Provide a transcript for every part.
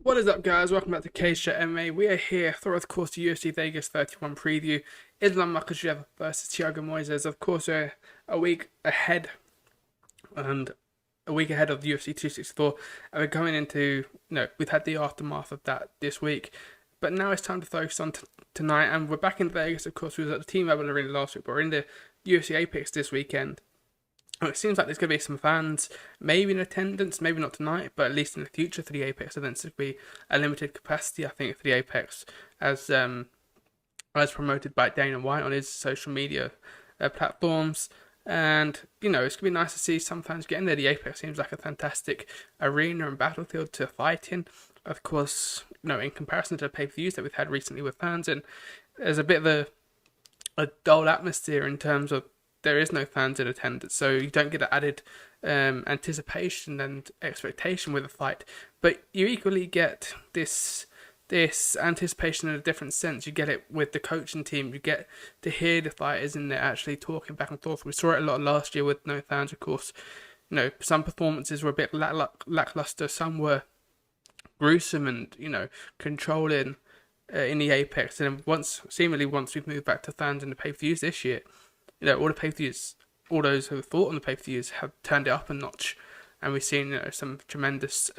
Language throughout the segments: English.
What is up, guys? Welcome back to CageChat MMA. We are here for, of course, the UFC Vegas 31 preview. Islam Makhachev versus Thiago Moises. Of course, we're a week ahead and a week ahead of the UFC 264. And we're going into, we've had the aftermath of that this week. But now it's time to focus on tonight. And we're back in Vegas, of course. We were at the Team Mobile Arena last week, but we're in the UFC Apex this weekend. It seems like there's going to be some fans, maybe in attendance, maybe not tonight, but at least in the future for the Apex events, there'll be a limited capacity, I think, for the Apex, as promoted by Dana White on his social media platforms. And, it's going to be nice to see some fans get in there. The Apex seems like a fantastic arena and battlefield to fight in. Of course, in comparison to the pay-per-views that we've had recently with fans, and there's a bit of a dull atmosphere in terms of there is no fans in attendance, so you don't get the added anticipation and expectation with a fight. But you equally get this anticipation in a different sense. You get it with the coaching team. You get to hear the fighters in there actually talking back and forth. We saw it a lot last year with no fans, of course. Some performances were a bit lackluster. Some were gruesome and controlling in the Apex. And once we've moved back to fans in the pay-per-views this year, all the pay-per-views, all those who have fought on the pay-per-views have turned it up a notch, and we've seen some tremendous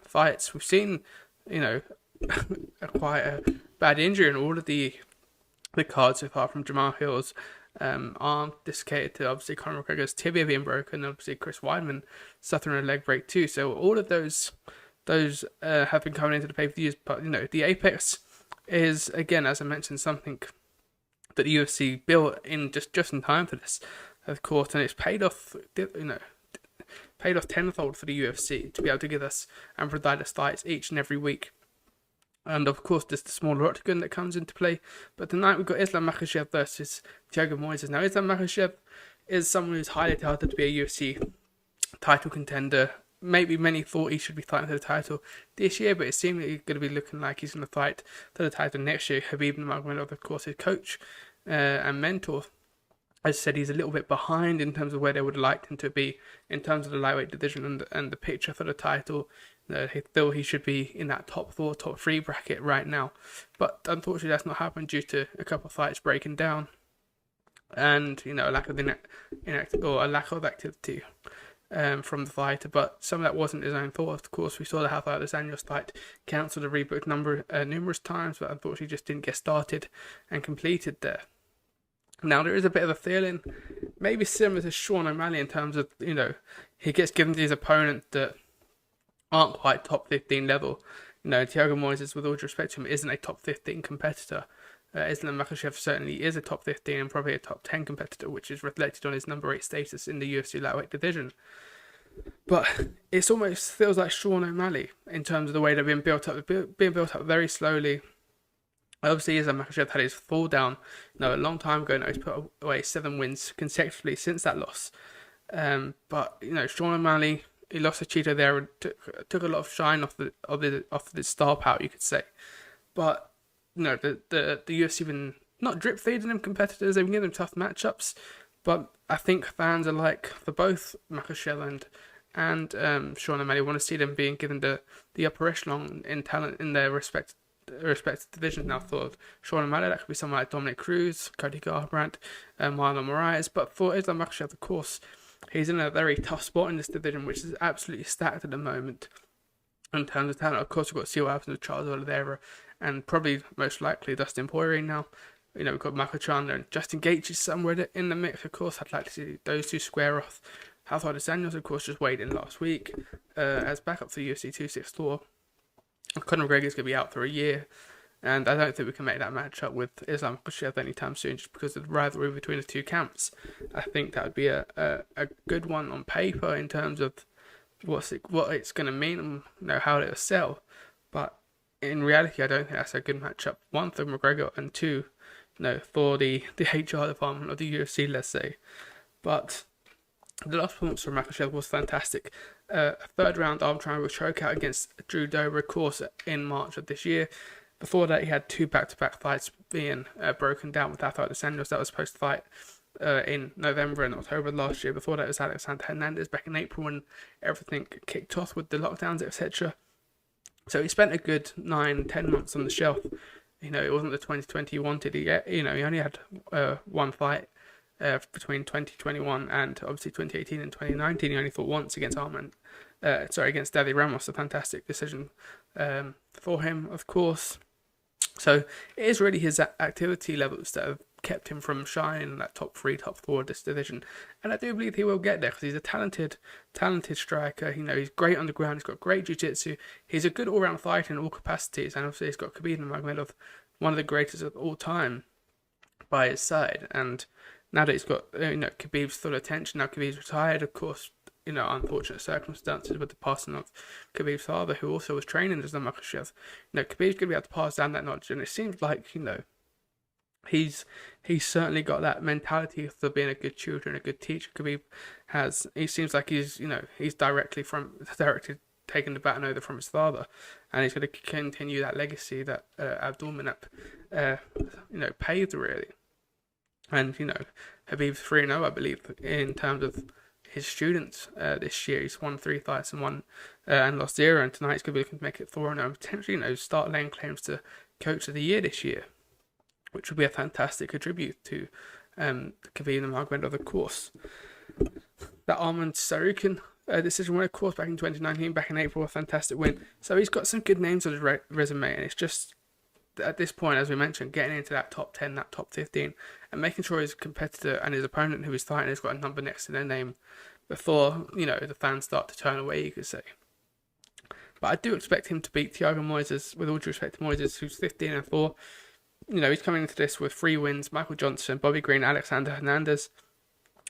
fights. We've seen quite a bad injury in all of the cards so far, from Jamal Hill's arm dislocated to obviously Conor McGregor's tibia being broken, and obviously Chris Weidman suffering a leg break too. So all of those have been coming into the pay-per-views, but the Apex is, again, as I mentioned, something that the UFC built in just in time for this, of course, and it's paid off tenfold for the UFC to be able to give us and provide us fights each and every week. And of course, there's the smaller Octagon that comes into play. But tonight we've got Islam Makhachev versus Thiago Moises. Now, Islam Makhachev is someone who's highly touted to be a UFC title contender. Maybe many thought he should be fighting for the title this year, but it's seemingly going to be looking like he's going to fight for the title next year. Khabib Nurmagomedov, of course, his coach and mentor, as I said, he's a little bit behind in terms of where they would have liked him to be in terms of the lightweight division and the picture for the title. They feel he should be in that top 4, top 3 bracket right now, but unfortunately that's not happened due to a couple of fights breaking down and a lack of activity from the fighter. But some of that wasn't his own fault. Of course, we saw the Rafael dos Anjos fight cancelled and rebooked numerous times, but unfortunately just didn't get started and completed there. Now, there is a bit of a feeling, maybe similar to Sean O'Malley, in terms of, he gets given to his opponent that aren't quite top 15 level. Thiago Moises, with all due respect to him, isn't a top 15 competitor. Islam Makhachev certainly is a top 15 and probably a top 10 competitor, which is reflected on his number 8 status in the UFC lightweight division. But it almost feels like Sean O'Malley in terms of the way they're being built up very slowly. Obviously, Islam Makhachev had his fall down a long time ago. Now he's put away 7 wins consecutively since that loss. But Sean O'Malley, he lost to Cheeto there and took a lot of shine off the star power, you could say. But the UFC been not drip feeding them competitors. They've been giving them tough matchups. But I think fans alike, for both Makhachev and Sean O'Malley, want to see them being given the upper echelon in talent in their respective divisions. Now, for Sean O'Malley, that could be someone like Dominic Cruz, Cody Garbrandt, Marlon Moraes. But for Islam Makhachev, of course, he's in a very tough spot in this division, which is absolutely stacked at the moment in terms of talent. Of course, we've got to see what happens with Charles Oliveira and probably most likely Dustin Poirier now. We've got Michael Chandler and Justin Gaethje somewhere in the mix, of course. I'd like to see those two square off. Rafael dos Anjos, of course, just weighed in last week as backup for UFC 264. Conor McGregor is going to be out for a year, and I don't think we can make that match up with Islam Makhachev anytime soon, just because of the rivalry between the two camps. I think that would be a good one on paper in terms of what it's going to mean and how it'll sell. But in reality, I don't think that's a good matchup. 1, for McGregor, and 2, for the HR department of the UFC, let's say. But the last performance from Makhachev was fantastic. A 3rd round arm triangle chokeout against Drew Dober, of course, in March of this year. Before that, he had 2 back-to-back fights being broken down with Rafael dos Anjos. That was post-fight in November and October last year. Before that, it was Alexander Hernandez back in April when everything kicked off with the lockdowns, etc. So he spent a good 9-10 months on the shelf. It wasn't the 2020 he wanted. He only had one fight between 2021 and obviously 2018 and 2019. He only fought once against against Daddy Ramos. A fantastic decision for him, of course. So it is really his activity levels that have kept him from shining in that top 3, top 4 of this division. And I do believe he will get there because he's a talented striker. He's great on the ground. He's got great jiu-jitsu. He's a good all-round fighter in all capacities. And obviously he's got Khabib Nurmagomedov, one of the greatest of all time, by his side. And now that he's got Khabib's full attention, now Khabib's retired, of course, unfortunate circumstances with the passing of Khabib's father, who also was training Islam Makhachev. Khabib's going to be able to pass down that knowledge, and it seems like, he's certainly got that mentality of being a good tutor and a good teacher. He seems like he's directly taking the baton over from his father, and he's going to continue that legacy that Abdulmanap, paved really. And Khabib's 3-0, I believe, in terms of his students this year. He's won 3 fights and lost 0, and tonight he's going to be looking to make it 4-0 and potentially start laying claims to Coach of the Year this year, which would be a fantastic tribute to Khabib Nurmagomedov, of course. That Arman Tsarukyan decision win, of course, back in 2019, back in April, a fantastic win. So he's got some good names on his resume, and it's just, at this point, as we mentioned, getting into that top 10, that top 15, and making sure his competitor and his opponent who he's fighting has got a number next to their name before, the fans start to turn away, you could say. But I do expect him to beat Thiago Moises, with all due respect to Moises, who's 15-4. He's coming into this with 3 wins: Michael Johnson, Bobby Green, Alexander Hernandez.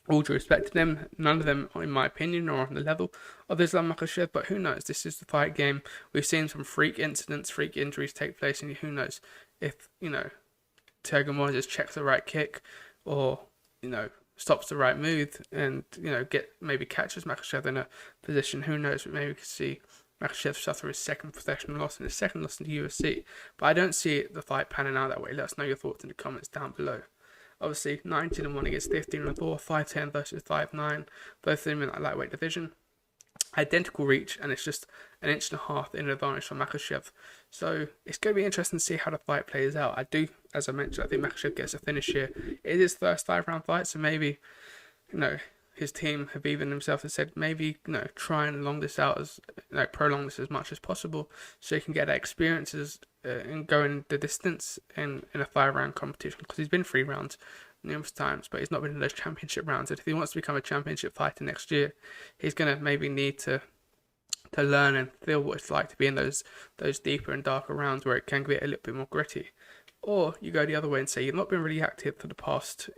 All due respect to them, none of them, in my opinion, are on the level of Islam Makhachev, but who knows? This is the fight game. We've seen some freak incidents, freak injuries take place, and who knows if, Thiago Moises checks the right kick or, stops the right move and, maybe catches Makhachev in a position. Who knows? Maybe we could see Makhachev suffer his second professional loss and his second loss in the UFC. But I don't see the fight panning out that way. Let us know your thoughts in the comments down below. Obviously, 19-1 against 15-4, 5'10" versus 5'9", both of them in that lightweight division. Identical reach, and it's just an inch and a half in advantage for Makhachev. So it's going to be interesting to see how the fight plays out. I do, as I mentioned, I think Makhachev gets a finish here. It is his first 5-round fight, so maybe, his team have even himself has said maybe, try and prolong this as much as possible so he can get that experiences and going the distance in a 5-round competition, because he's been 3 rounds numerous times, but he's not been in those championship rounds. And if he wants to become a championship fighter next year, he's going to maybe need to learn and feel what it's like to be in those deeper and darker rounds where it can get a little bit more gritty. Or you go the other way and say, you've not been really active for the past,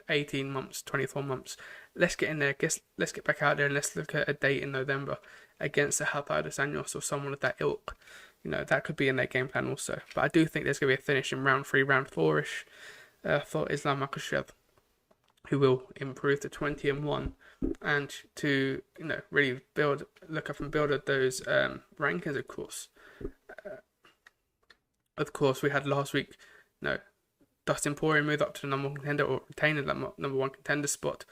18 months, 24 months. Let's get in there, let's get back out there, and let's look at a date in November against a Rafael dos Anjos or someone of that ilk. That could be in their game plan also. But I do think there's going to be a finish in round 3, round 4-ish for Islam Makhachev, who will improve to 20-1 and to, really look up and build at those rankings, of course. Of course, we had last week, Dustin Poirier move up to the number 1 contender, or retain the number 1 contender spot.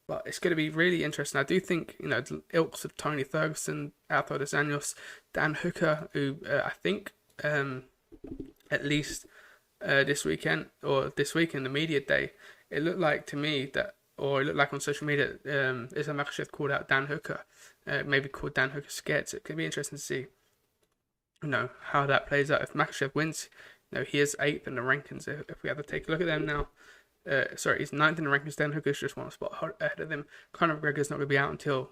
But it's going to be really interesting. I do think, the ilks of Tony Ferguson, Rafael dos Anjos, Dan Hooker, who I think at least this weekend, or this week in the media day, it looked like to me that, or it looked like on social media, Islam Makhachev called out Dan Hooker, maybe called Dan Hooker scared. So it could be interesting to see, how that plays out. If Makhachev wins, he is 8th in the rankings. If we have to take a look at them now, he's 9th in the rankings. Dan Hooker's just 1 spot ahead of him. Conor McGregor's not going to be out until,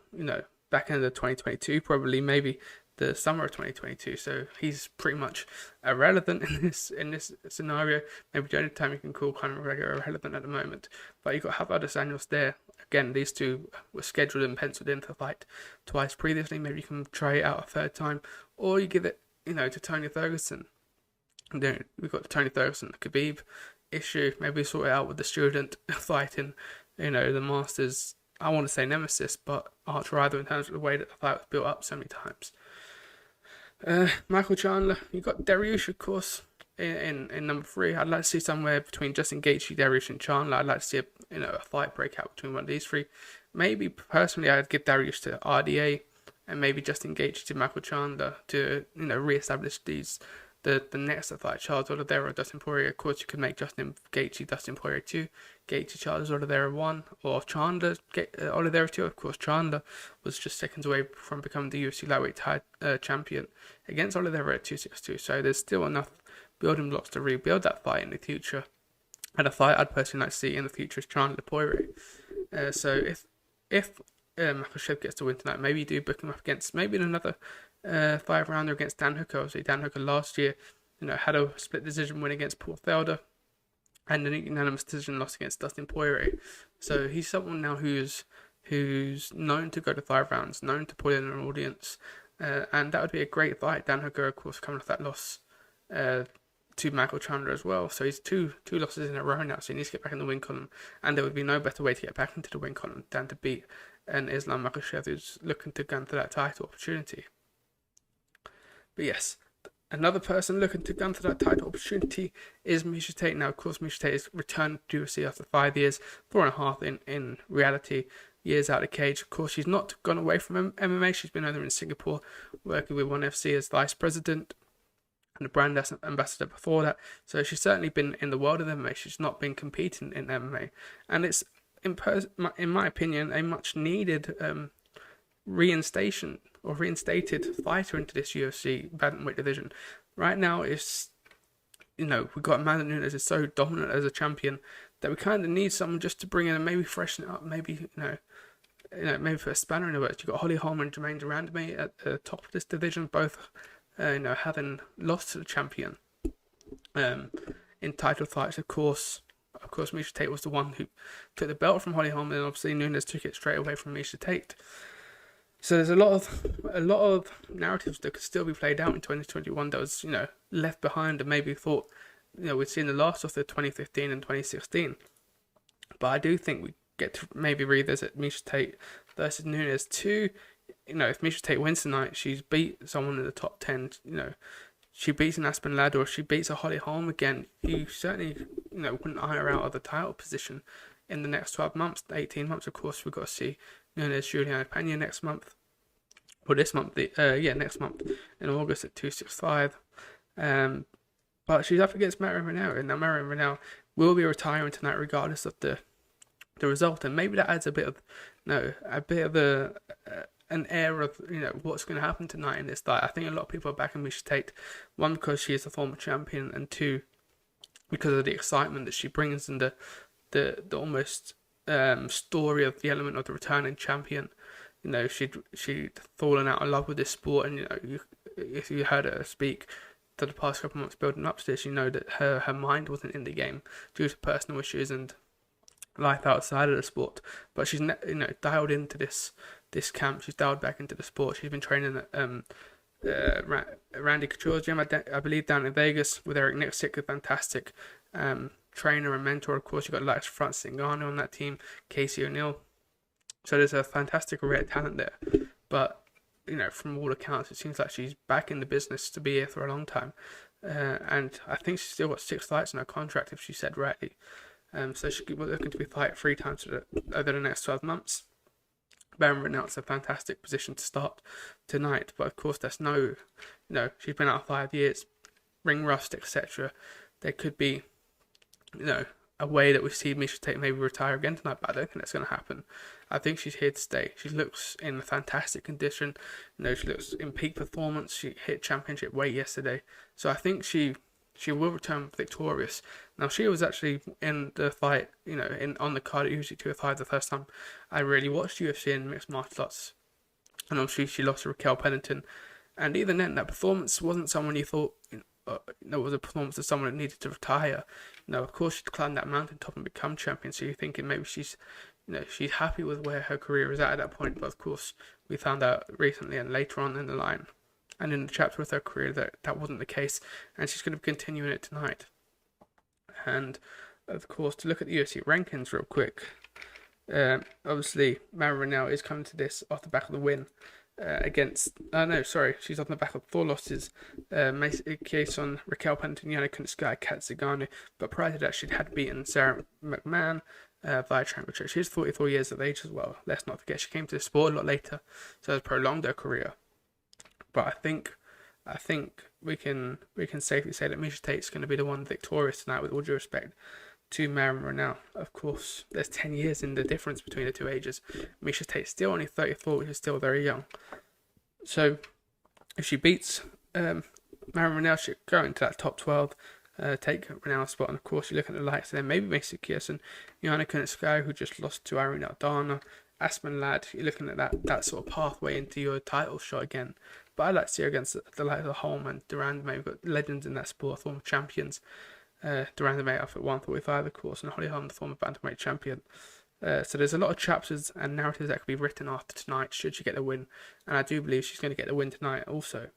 back end of 2022, probably maybe the summer of 2022. So he's pretty much irrelevant in this scenario. Maybe the only time you can call Conor McGregor irrelevant at the moment. But you've got Rafael dos Anjos there. Again, these two were scheduled and penciled in to fight twice previously. Maybe you can try it out a 3rd time, or you give it, to Tony Ferguson. And then we've got the Tony Ferguson, the Khabib issue. Maybe sort it out with the student fighting, the Masters. I want to say nemesis, but arch rival in terms of the way that the fight was built up so many times. Michael Chandler, you got Dariush, of course, in number 3. I'd like to see somewhere between Justin Gaethje, Dariush, and Chandler. I'd like to see a fight break out between one of these 3. Maybe personally, I'd give Dariush to RDA. and maybe Justin Gaethje to Michael Chandler to, re-establish the next fight, Charles Oliveira, Dustin Poirier. Of course, you could make Justin Gaethje, Dustin Poirier 2, Gaethje, Charles Oliveira 1, or Chandler, Oliveira 2. Of course, Chandler was just seconds away from becoming the UFC lightweight champion against Oliveira at 262. So there's still enough building blocks to rebuild that fight in the future. And a fight I'd personally like to see in the future is Chandler Poirier. So if Makhachev gets to win tonight, maybe you do book him up against maybe in another 5-rounder against Dan Hooker. Obviously, Dan Hooker last year, had a split decision win against Paul Felder, and a unanimous decision loss against Dustin Poirier. So he's someone now who's known to go to 5 rounds, known to pull in an audience, and that would be a great fight. Dan Hooker, of course, coming off that loss to Michael Chandler as well. So he's two losses in a row now, so he needs to get back in the win column, and there would be no better way to get back into the win column than to beat an Islam Makhachev who's looking to gun for that title opportunity. But yes, another person looking to gun for that title opportunity is Miesha Tate. Now, of course, Miesha Tate is returned to UFC after 5 years, 4.5 in reality, years out of cage. Of course, she's not gone away from MMA. She's been over in Singapore working with ONE FC as vice president and a brand ambassador before that. So she's certainly been in the world of MMA. She's not been competing in MMA. And it's, in my opinion, a much needed reinstated fighter into this UFC bantamweight division. Right now, it's, we've got Amanda Nunes is so dominant as a champion that we kind of need someone just to bring in and maybe freshen it up, maybe, maybe for a spanner in the works. You've got Holly Holm and Jermaine Durandamy at the top of this division, both, having lost to the champion in title fights. Of course, Miesha Tate was the one who took the belt from Holly Holm, and obviously Nunes took it straight away from Miesha Tate. So there's a lot of narratives that could still be played out in 2021 that was, left behind and maybe thought, we'd seen the last of the 2015 and 2016. But I do think we get to maybe revisit Miesha Tate versus Nunes too. If Miesha Tate wins tonight, she's beat someone in the top 10, she beats an Aspen Ladd or she beats a Holly Holm again, you certainly, wouldn't iron her out of the title position in the next 12 months, 18 months. Of course, we've got to see Nunes Juliana Pena next month. Or this month, next month in August at 265. But she's up against Marion Reneau, and now Marion Reneau will be retiring tonight regardless of the result, and maybe that adds a bit of an air of what's going to happen tonight in this fight. I think a lot of people are backing Miesha Tate, one because she is a former champion, and two because of the excitement that she brings and the almost story of the element of the returning champion. She'd fallen out of love with this sport, and if you heard her speak for the past couple of months building up to this, that her mind wasn't in the game due to personal issues and life outside of the sport. But she's dialed into this camp. She's dialed back into the sport. She's been training at Randy Couture's gym, I believe, down in Vegas with Eric Nixick, a fantastic trainer and mentor. Of course, you've got Lex Francis Ngannou on that team, Casey O'Neill. So there's a fantastic array of talent there. But, from all accounts, it seems like she's back in the business to be here for a long time. And I think she's still got 6 fights in her contract, if she said rightly. So she's looking to be fighting 3 times over the next 12 months. Marion Reneau's a fantastic position to start tonight. But, of course, there's she's been out 5 years, ring rust, etc. There could be, a way that we see Miesha Tate maybe retire again tonight, but I don't think that's going to happen. I think she's here to stay. She looks in fantastic condition. She looks in peak performance. She hit championship weight yesterday. So I think she will return victorious. Now, she was actually in the fight, on the card at UFC 205 the first time I really watched UFC in mixed martial arts. And obviously she lost to Raquel Pennington. And even then, that performance wasn't someone you thought, was a performance of someone that needed to retire. Of course, she'd climbed that mountaintop and become champion, so you're thinking maybe she's happy with where her career is at that point. But of course, we found out recently and later on in the line and in the chapter with her career that wasn't the case, and she's going to be continuing it tonight. And of course, to look at the UFC rankings real quick, obviously Marion Reneau is coming to this off the back of the win she's on the back of 4 losses, case on Raquel Pennington, Yana Kunitskaya, Kat Zingano, but prior to that she'd had beaten Sarah McMahon, Via she's 44 years of age as well. Let's not forget she came to the sport a lot later, so it's prolonged her career. But I think we can safely say that Miesha Tate is going to be the one victorious tonight, with all due respect to Marion Reneau. Of course, there's 10 years in the difference between the two ages. Miesha Tate's still only 34, which is still very young. So if she beats Marion Reneau, she'll go into that top 12, take Reneau's spot. And of course, you look at the likes of them, maybe Macy Kirsten, Joanna Kunitskaya, who just lost to Irene Aldana, Aspen Ladd. You're looking at that sort of pathway into your title shot again. But I'd like to see her against the likes of Holm and Durand. Maybe got legends in that sport, former champions. Durand made off at 145, of course, and Holly Holm, the former bantamweight champion. So there's a lot of chapters and narratives that could be written after tonight, should she get the win. And I do believe she's going to get the win tonight also.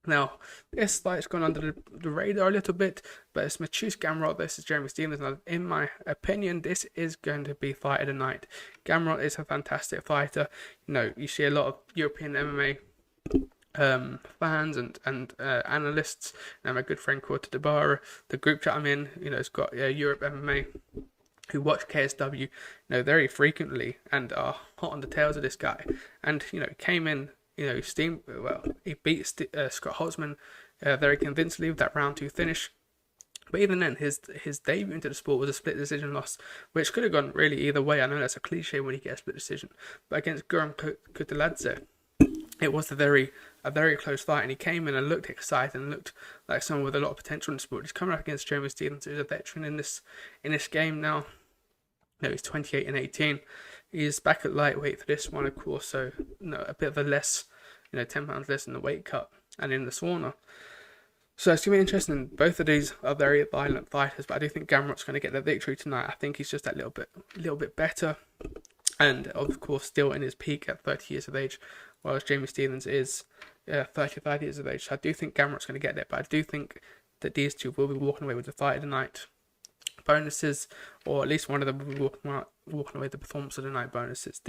Now, this fight's gone under the radar a little bit, but it's Mateusz Gamrot versus Jeremy Stephens. And in my opinion, this is going to be fight of the night. Gamrot is a fantastic fighter. You know, you see a lot of European MMA fans and analysts. And my good friend Quarter Debara, the group chat I'm in, you know, it's got Europe MMA, who watch KSW, you know, very frequently and are hot on the tails of this guy. And, you know, came in, you know, he beat Scott Holtzman very convincingly with that round 2 finish. But even then, his debut into the sport was a split decision loss, which could have gone really either way. I know that's a cliche when you get a split decision, but against Guram Kutaladze, it was a very close fight, and he came in and looked excited and looked like someone with a lot of potential in the sport. He's coming up against Jeremy Stephens, who's a veteran in this game now. No, he's 28 and 18. He's back at lightweight for this one, of course, so a bit of a less, 10 pounds less in the weight cut and in the sauna. So it's going to be interesting. Both of these are very violent fighters, but I do think Gamrot's going to get the victory tonight. I think he's just that little bit better, and of course still in his peak at 30 years of age, whereas Jeremy Stephens is 35 years of age. So I do think Gamrot's going to get there, but I do think that these two will be walking away with the fight of the night bonuses, or at least one of them will be walking away with the performance of the night bonuses.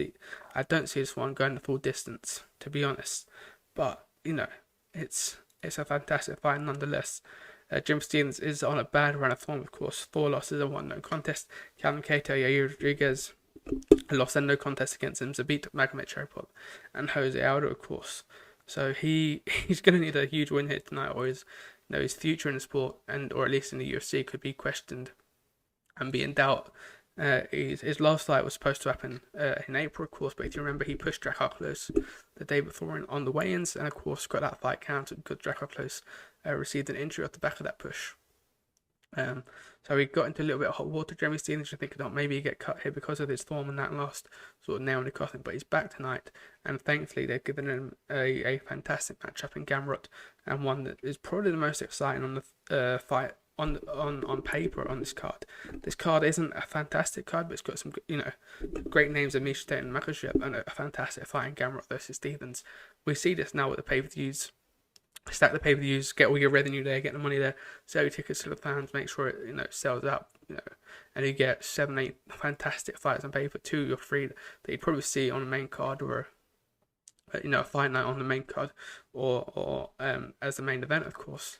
I don't see this one going the full distance, to be honest, but it's a fantastic fight nonetheless. Jim Stephens is on a bad run of form, of course. 4 losses and 1 no contest. Calvin Cato, Yair Rodriguez lost and no contest against him. Zabit Magomed and Jose Aldo, of course. So he's going to need a huge win here tonight, or his future in the sport, or at least in the UFC, could be questioned and be in doubt. His last fight was supposed to happen in April, of course, but if you remember, he pushed Drakkar Klose the day before on the weigh-ins, and of course got that fight cancelled because Drakkar Klose received an injury off the back of that push. So he got into a little bit of hot water. Jeremy Stephens, I think, maybe he get cut here because of his form and that last sort of nail in the coffin, but he's back tonight, and thankfully they've given him a fantastic matchup in Gamrot, and one that is probably the most exciting on the fight on paper on this card. This card isn't a fantastic card, but it's got some great names of Miesha Tate and Makhachev, and a fantastic fight in Gamrot versus Stephens. We see this now with the pay-per-views. Stack the pay-per-views, get all your revenue there, get the money there, sell your tickets to the fans, make sure it sells out, and you get 7-8 fantastic fights on paper, 2 or 3 that you'd probably see on the main card, or a fight night on the main card, or as the main event, of course.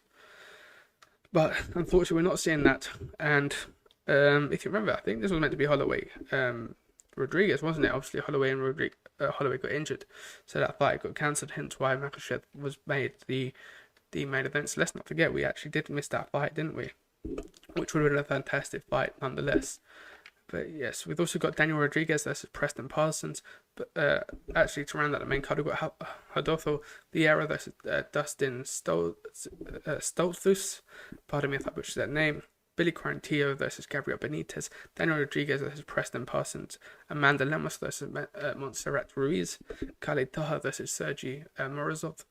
But unfortunately, we're not seeing that. And if you remember, I think this was meant to be Holloway Rodriguez, wasn't it? Obviously, Holloway and Holloway got injured, so that fight got cancelled. Hence why Makhachev was made the main event. So let's not forget, we actually did miss that fight, didn't we? Which would have been a fantastic fight nonetheless. But yes, we've also got Daniel Rodriguez versus Preston Parsons. But actually, to round out the main card, we've got Rodolfo Vieira versus Dustin Stoltzfus. Pardon me if I butchered that name. Billy Quarantillo versus Gabriel Benitez. Daniel Rodriguez versus Preston Parsons. Amanda Lemos versus Montserrat Ruiz. Khalid Taha versus Sergey Morozov.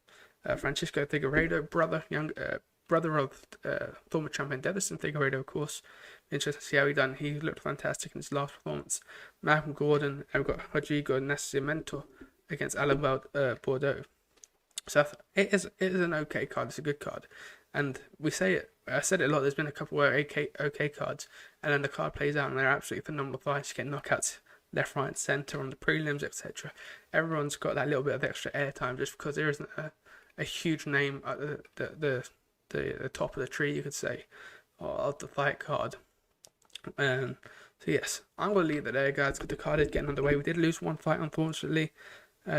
Francisco Figueiredo, brother of former champion Davison Figueiredo, of course. Interesting to see how he done. He looked fantastic in his last performance. Malcolm Gordon, and we've got Rodrigo Nascimento against Alain Bordeaux. So it is an okay card. It's a good card, and we say it. I said it a lot. There's been a couple of okay cards, and then the card plays out, and they're absolutely phenomenal fights. You get knockouts left, right, and centre on the prelims, etc. Everyone's got that little bit of extra airtime just because there isn't a huge name at the top of the tree, you could say, of the fight card. So yes, I'm going to leave it there, guys, because the card is getting underway. We did lose one fight, unfortunately,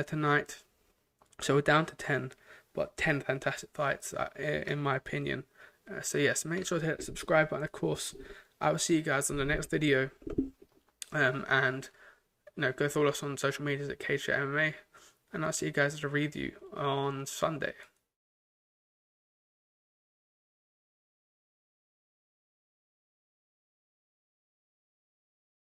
tonight. So we're down to 10, but 10 fantastic fights, in my opinion. So yes, make sure to hit the subscribe button, of course. I will see you guys on the next video. And go follow us on social medias at CageChat MMA. And I'll see you guys at a review on Sunday.